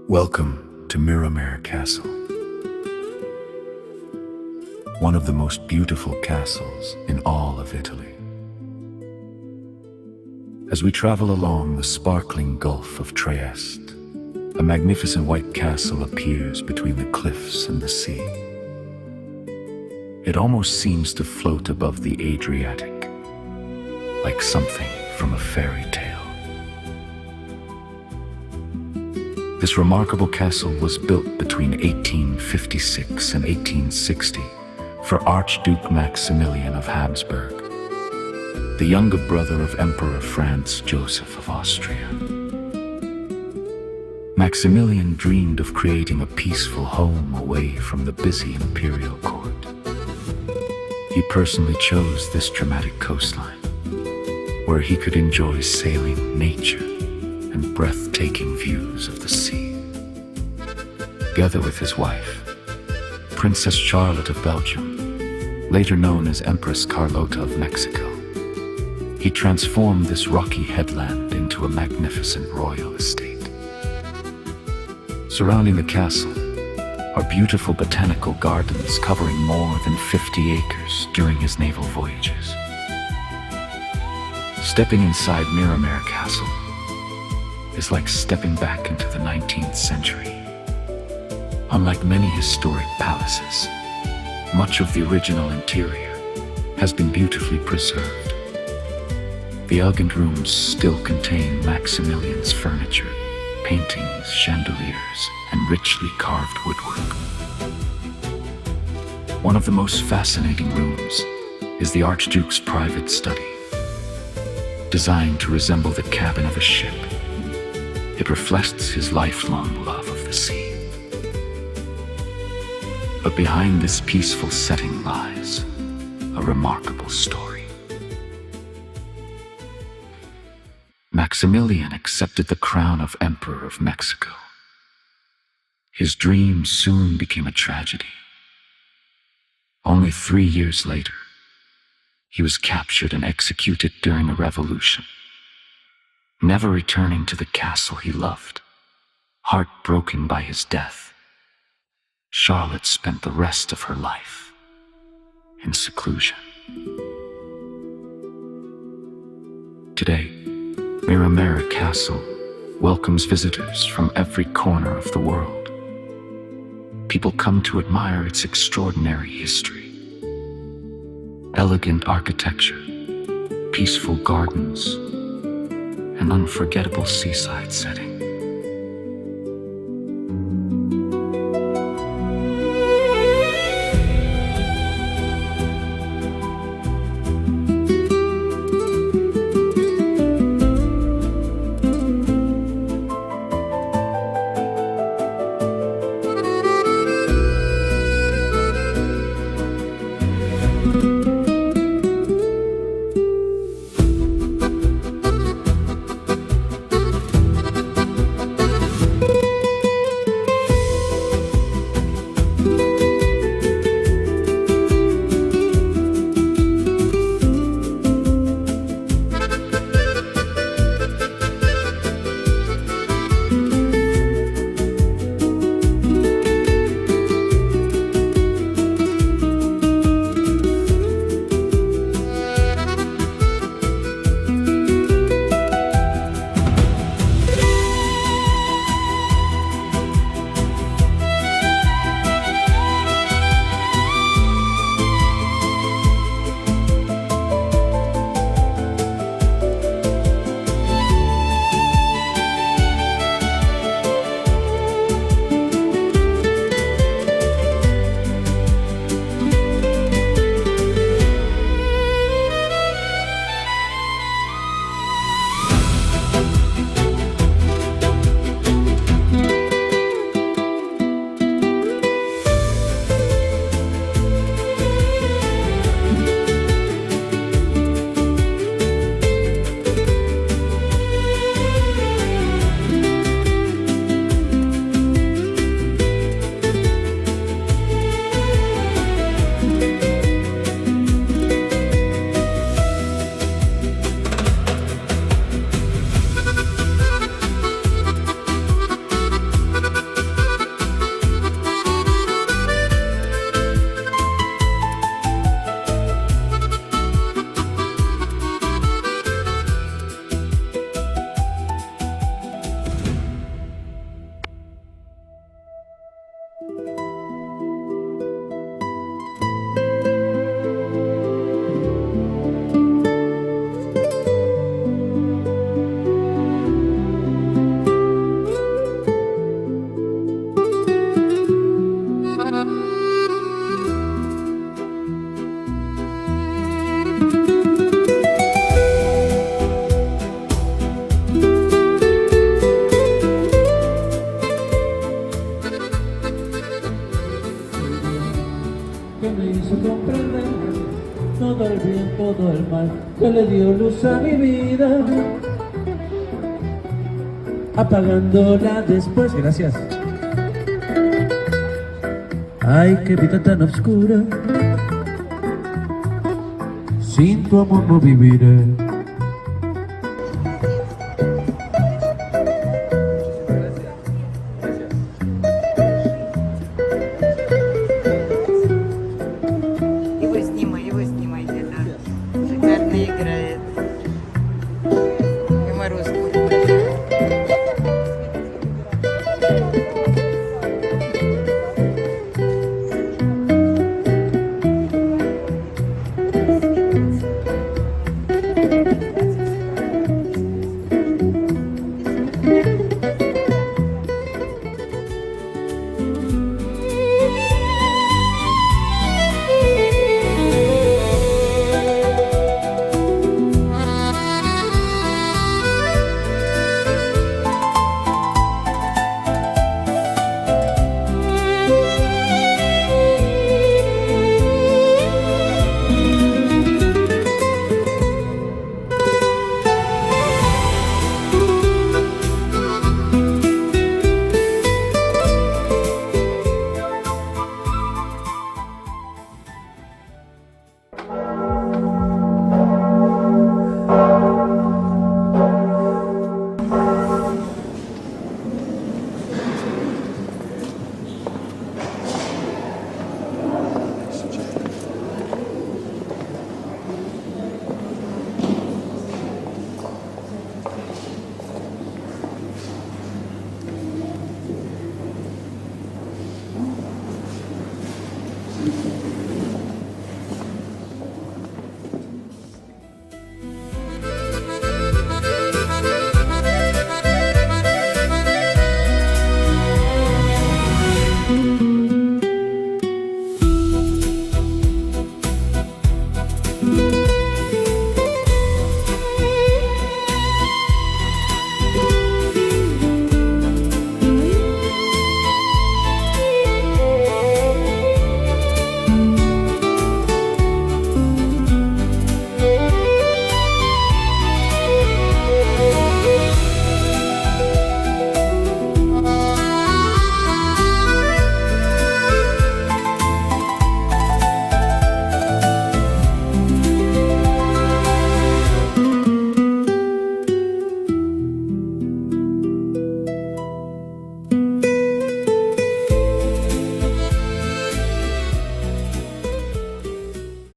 Welcome to Miramare Castle, one of the most beautiful castles in all of Italy. As we travel along the sparkling Gulf of Trieste, a magnificent white castle appears between the cliffs and the sea. It almost seems to float above the Adriatic, like something from a fairy tale. This remarkable castle was built between 1856 and 1860 for Archduke Maximilian of Habsburg, the younger brother of Emperor Franz Joseph of Austria. Maximilian dreamed of creating a peaceful home away from the busy imperial court. He personally chose this dramatic coastline, where he could enjoy sailing, nature, and breathtaking views of the sea. Together with his wife, Princess Charlotte of Belgium, later known as Empress Carlota of Mexico, he transformed this rocky headland into a magnificent royal estate. Surrounding the castle are beautiful botanical gardens covering more than 50 acres during his naval voyages. Stepping inside Miramare Castle is like stepping back into the 19th century. Unlike many historic palaces, much of the original interior has been beautifully preserved. The elegant rooms still contain Maximilian's furniture, paintings, chandeliers, and richly carved woodwork. One of the most fascinating rooms is the Archduke's private study. Designed to resemble the cabin of a ship, it reflects his lifelong love of the sea. But behind this peaceful setting lies a remarkable story. Maximilian accepted the crown of Emperor of Mexico. His dream soon became a tragedy. Only 3 years later, he was captured and executed during a revolution. Never returning to the castle he loved, heartbroken by his death, Charlotte spent the rest of her life in seclusion. Today, Miramare Castle welcomes visitors from every corner of the world. People come to admire its extraordinary history, elegant architecture, peaceful gardens, and unforgettable seaside setting. mar que le dio luz a mi vida, apagándola después. Gracias. Ay, qué vida tan oscura, sin tu amor no viviré.